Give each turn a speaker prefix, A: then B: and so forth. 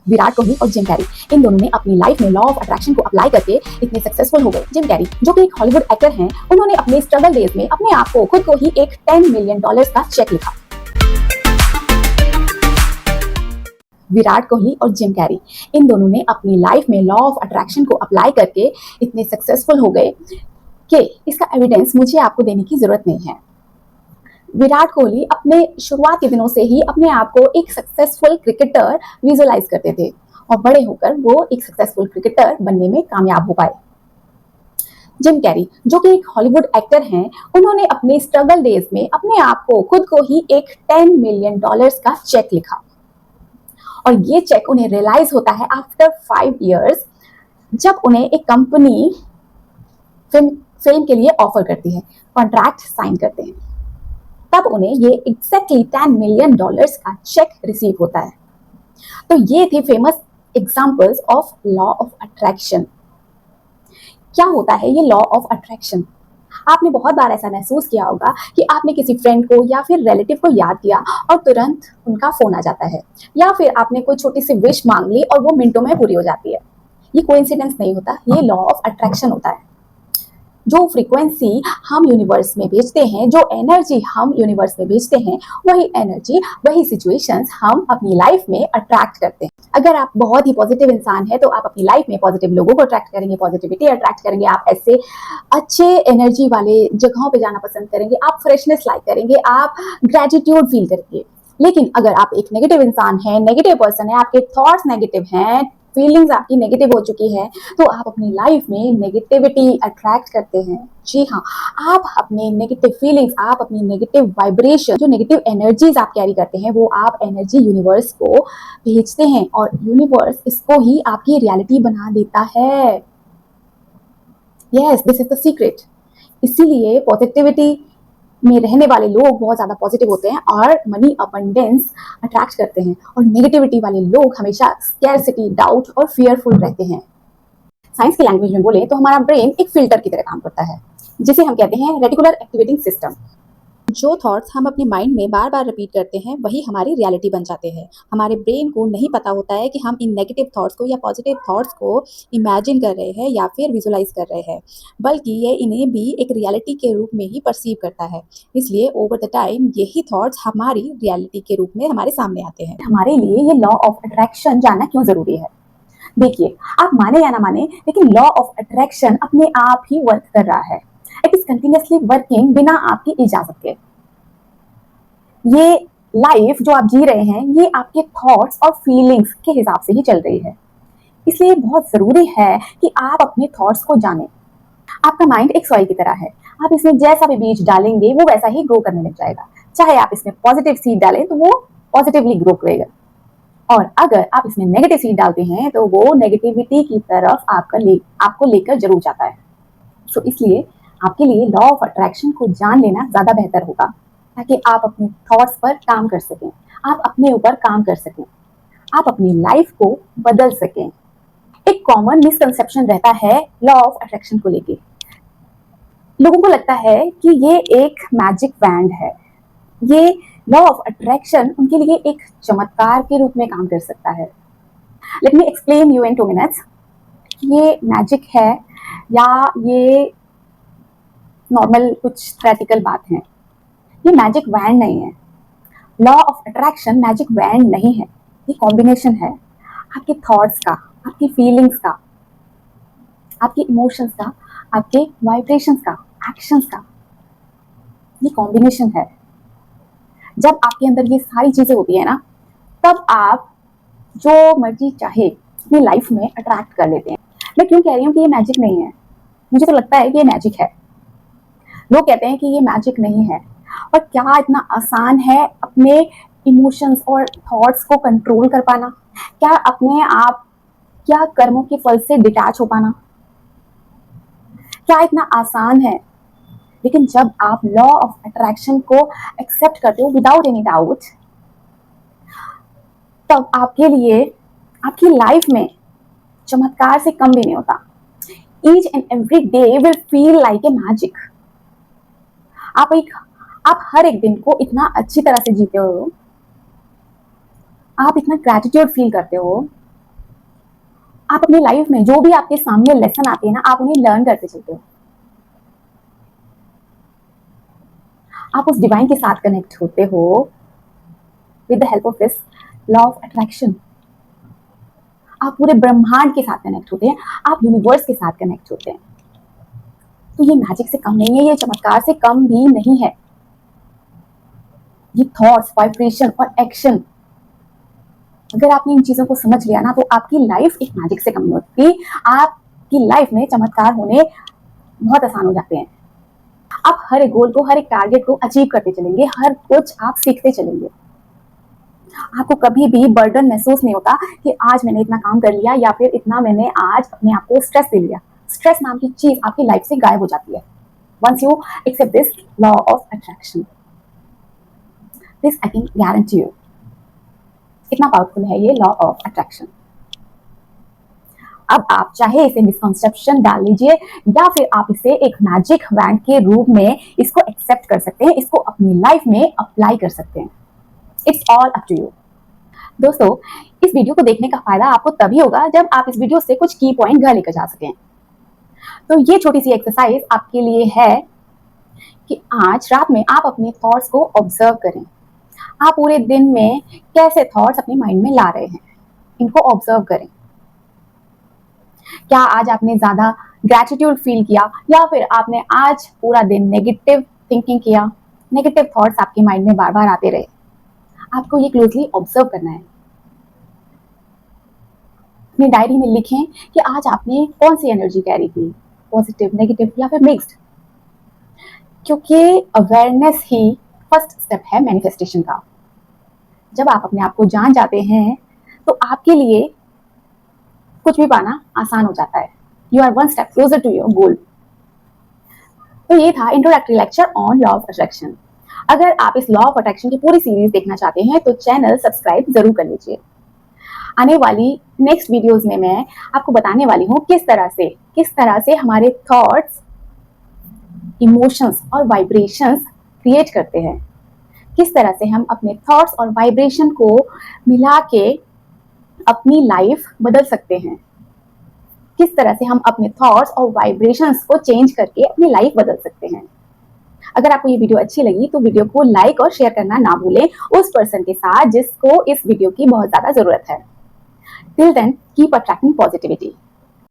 A: विराट कोहली और Jim Carrey, इन दोनों ने अपनी लाइफ में लॉ ऑफ अट्रैक्शन को अप्लाई करके इतने सक्सेसफुल हो गए। जिम कैरी, जो कि एक हॉलीवुड एक्टर हैं, उन्होंने अपने स्ट्रगल डेज में अपने आप को खुद को ही एक $10 मिलियन का चेक लिखा। विराट कोहली और जिम कैरी, इन दोनों ने अपनी लाइफ में लॉ ऑफ अट्रैक्शन को अप्लाई करके इतने सक्सेसफुल हो गए कि इसका एविडेंस मुझे आपको देने की जरूरत नहीं है। विराट कोहली अपने शुरुआत के दिनों से ही अपने आप को एक सक्सेसफुल क्रिकेटर विजुअलाइज करते थे और बड़े होकर वो एक सक्सेसफुल क्रिकेटर बनने में कामयाब हो पाए। जिम कैरी, जो कि एक हॉलीवुड एक्टर हैं, उन्होंने अपने स्ट्रगल डेज में अपने आप को खुद को ही एक $10 मिलियन का चेक लिखा और ये चेक उन्हें रियलाइज होता है आफ्टर 5 इयर्स, जब उन्हें एक कंपनी फिल्म के लिए ऑफर करती है, कॉन्ट्रैक्ट साइन करते हैं, तब उन्हें ये एग्जैक्टली $10 मिलियन का चेक रिसीव होता है। तो ये थे famous examples of law of attraction. क्या होता है ये लॉ ऑफ अट्रैक्शन? आपने बहुत बार ऐसा महसूस किया होगा कि आपने किसी फ्रेंड को या फिर रिलेटिव को याद किया और तुरंत उनका फोन आ जाता है, या फिर आपने कोई छोटी सी विश मांग ली और वो मिनटों में पूरी हो जाती है। ये कोइंसिडेंस नहीं होता, ये लॉ ऑफ अट्रैक्शन होता है। जो फ्रीक्वेंसी हम यूनिवर्स में भेजते हैं, जो एनर्जी हम यूनिवर्स में भेजते हैं, वही एनर्जी, वही सिचुएशंस हम अपनी लाइफ में अट्रैक्ट करते हैं। अगर आप बहुत ही पॉजिटिव इंसान है तो आप अपनी लाइफ में पॉजिटिव लोगों को अट्रैक्ट करेंगे, पॉजिटिविटी अट्रैक्ट करेंगे, आप ऐसे अच्छे एनर्जी वाले जगहों पे जाना पसंद करेंगे, आप फ्रेशनेस लाइक करेंगे, आप ग्रेटिट्यूड फील करेंगे। लेकिन अगर आप एक नेगेटिव इंसान है, नेगेटिव पर्सन है, आपके थॉट्स नेगेटिव हैं, फीलिंग्स आपकी नेगेटिव हो चुकी है, तो आप अपनी लाइफ में नेगेटिविटी अट्रैक्ट करते हैं। जी हाँ, आप अपने नेगेटिव फीलिंग्स, आप अपनी नेगेटिव वाइब्रेशन, जो नेगेटिव एनर्जीज आप कैरी करते हैं, वो आप एनर्जी यूनिवर्स को भेजते हैं और यूनिवर्स इसको ही आपकी रियलिटी बना देता है। Yes, this is the secret. इसीलिए पॉजिटिविटी में रहने वाले लोग बहुत ज्यादा पॉजिटिव होते हैं और मनी अबंडेंस अट्रैक्ट करते हैं, और नेगेटिविटी वाले लोग हमेशा स्कैरसिटी, डाउट और फियरफुल रहते हैं। साइंस की लैंग्वेज में बोले तो हमारा ब्रेन एक फिल्टर की तरह काम करता है, जिसे हम कहते हैं रेटिकुलर एक्टिवेटिंग सिस्टम। जो थॉट्स हम अपने माइंड में बार बार रिपीट करते हैं, वही हमारी रियलिटी बन जाते हैं। हमारे ब्रेन को नहीं पता होता है कि हम इन नेगेटिव थॉट्स को या पॉजिटिव थॉट्स को इमेजिन कर रहे हैं या फिर विजुलाइज कर रहे हैं, बल्कि ये इन्हें भी एक रियलिटी के रूप में ही परसीव करता है। इसलिए ओवर द टाइम यही थॉट्स हमारी रियलिटी के रूप में हमारे सामने आते हैं। हमारे लिए ये लॉ ऑफ अट्रैक्शन जानना क्यों जरूरी है? देखिए, आप माने या ना माने, लेकिन लॉ ऑफ अट्रैक्शन अपने आप ही वर्क कर रहा है। इट इज कंटिन्यूअसली वर्किंग बिना आपकी इजाजत के। ये लाइफ जो आप जी रहे हैं, ये आपके थॉट्स और फीलिंग्स के हिसाब से ही चल रही है। इसलिए बहुत जरूरी है कि आप अपने थॉट्स को जानें। आपका माइंड एक सॉइल की तरह है, आप इसमें जैसा भी बीज डालेंगे वो वैसा ही ग्रो करने लग जाएगा। चाहे आप इसमें पॉजिटिव सीड डालें तो वो पॉजिटिवली ग्रो करेगा, और अगर आप इसमें नेगेटिव सीड डालते हैं तो वो नेगेटिविटी की तरफ आपको लेकर जरूर जाता है। सो इसलिए आपके लिए लॉ ऑफ अट्रैक्शन को जान लेना ज्यादा बेहतर होगा, ताकि आप अपने थॉट्स पर काम कर सकें, आप अपने ऊपर काम कर सकें, आप अपनी लाइफ को बदल सकें। एक कॉमन मिसकंसेप्शन रहता है लॉ ऑफ अट्रैक्शन को लेके। लोगों को लगता है कि ये एक मैजिक वैंड है। ये लॉ ऑफ अट्रैक्शन उनके लिए एक चमत्कार के रूप में काम कर सकता है। Let me explain you in 2 minutes. ये मैजिक है या ये नॉर्मल कुछ प्रैक्टिकल बात है? ये मैजिक वैंड नहीं है। Law of attraction magic wand नहीं है, ये कॉम्बिनेशन है आपके थॉट्स का, आपकी फीलिंग्स का, आपके इमोशंस का, आपके वाइब्रेशंस का, एक्शंस का। ये कॉम्बिनेशन है। जब आपके अंदर ये सारी चीजें होती है ना, तब आप जो मर्जी चाहे अपनी लाइफ में अट्रैक्ट कर लेते हैं। मैं क्यों कह रही हूँ कि ये मैजिक नहीं है? मुझे तो लगता है कि ये मैजिक है। लोग कहते हैं कि ये मैजिक नहीं है, और क्या इतना आसान है अपने इमोशंस और थॉट्स को कंट्रोल कर पाना? क्या अपने आप, क्या कर्मों के फल से डिटैच हो पाना? क्या इतना आसान है? लेकिन जब आप लॉ ऑफ अट्रैक्शन को एक्सेप्ट करते हो विदाउट एनी डाउट, तब आपके लिए आपकी लाइफ में चमत्कार से कम भी नहीं होता। Each and every day will feel like a magic. आप हर एक दिन को इतना अच्छी तरह से जीते हो, आप इतना ग्रैटिट्यूड फील करते हो, आप अपनी लाइफ में जो भी आपके सामने लेसन आते हैं ना, आप उन्हें लर्न करते चलते हो। आप उस डिवाइन के साथ कनेक्ट होते हो with the help of this law of attraction. आप पूरे ब्रह्मांड के साथ कनेक्ट होते हैं, आप यूनिवर्स के साथ कनेक्ट होते हैं। तो ये मैजिक से कम नहीं है, ये चमत्कार से कम भी नहीं है। ये थॉट्स, वाइब्रेशन और एक्शन, अगर आपने इन चीजों को समझ लिया ना, तो आपकी लाइफ एक मैजिक से कम नहीं होती। आपकी लाइफ में चमत्कार होने बहुत आसान हो जाते हैं। आप हर एक गोल को, हर एक टारगेट को अचीव करते चलेंगे, हर कुछ आप सीखते चलेंगे। आपको कभी भी बर्डन महसूस नहीं होता कि आज मैंने इतना काम कर लिया या फिर इतना मैंने आज अपने आप को स्ट्रेस दे लिया। स्ट्रेस नाम की चीज आपकी लाइफ से गायब हो जाती है once you accept this law of attraction. This I can guarantee you, कितना पावरफुल है ये लॉ ऑफ अट्रैक्शन। अब आप चाहे इसे मिसकंसेप्शन डाल लीजिए या फिर आप इसे एक मैजिक वैंड के रूप में इसको एक्सेप्ट कर सकते हैं, इसको अपनी लाइफ में अप्लाई कर सकते हैं। It's all up to you. दोस्तों, इस वीडियो को देखने का फायदा आपको तभी होगा जब आप इस वीडियो से कुछ की पॉइंट घर लेकर जा सकें। तो ये छोटी सी एक्सरसाइज आपके लिए है कि आज रात में आप अपने थॉट्स को ऑब्जर्व करें। आप पूरे दिन में कैसे थॉट्स अपने माइंड में ला रहे हैं, इनको ऑब्जर्व करें। क्या आज आपने ज्यादा ग्रेटिट्यूड फील किया या फिर आपने आज पूरा दिन नेगेटिव थिंकिंग किया, नेगेटिव थॉट्स आपके माइंड में बार बार आते रहे। आपको ये क्लोजली ऑब्जर्व करना है। अपनी डायरी में लिखें कि आज आपने कौन सी एनर्जी कैरी की, पॉजिटिव, नेगेटिव या फिर मिक्स्ड, क्योंकि अवेयरनेस ही फर्स्ट स्टेप है मैनिफेस्टेशन का। जब आप अपने आप को जान जाते हैं तो आपके लिए कुछ भी पाना आसान हो जाता है। You are one step closer to your goal. तो ये था introductory lecture on law of attraction. अगर आप इस लॉ ऑफ अट्रैक्शन की पूरी सीरीज देखना चाहते हैं तो चैनल सब्सक्राइब जरूर कर लीजिए। आने वाली नेक्स्ट वीडियोस में मैं आपको बताने वाली हूँ किस तरह से हमारे थॉट्स, इमोशंस और वाइब्रेशंस क्रिएट करते हैं। किस तरह से हम अपने थॉट्स और वाइब्रेशन को मिला के अपनी लाइफ बदल सकते हैं। किस तरह से हम अपने थॉट्स और वाइब्रेशंस को चेंज करके अपनी लाइफ बदल सकते हैं। अगर आपको ये वीडियो अच्छी लगी तो वीडियो को लाइक और शेयर करना ना भूलें उस पर्सन के साथ जिसको इस वीडियो की बहुत ज्यादा जरूरत है। Till then, keep attracting positivity.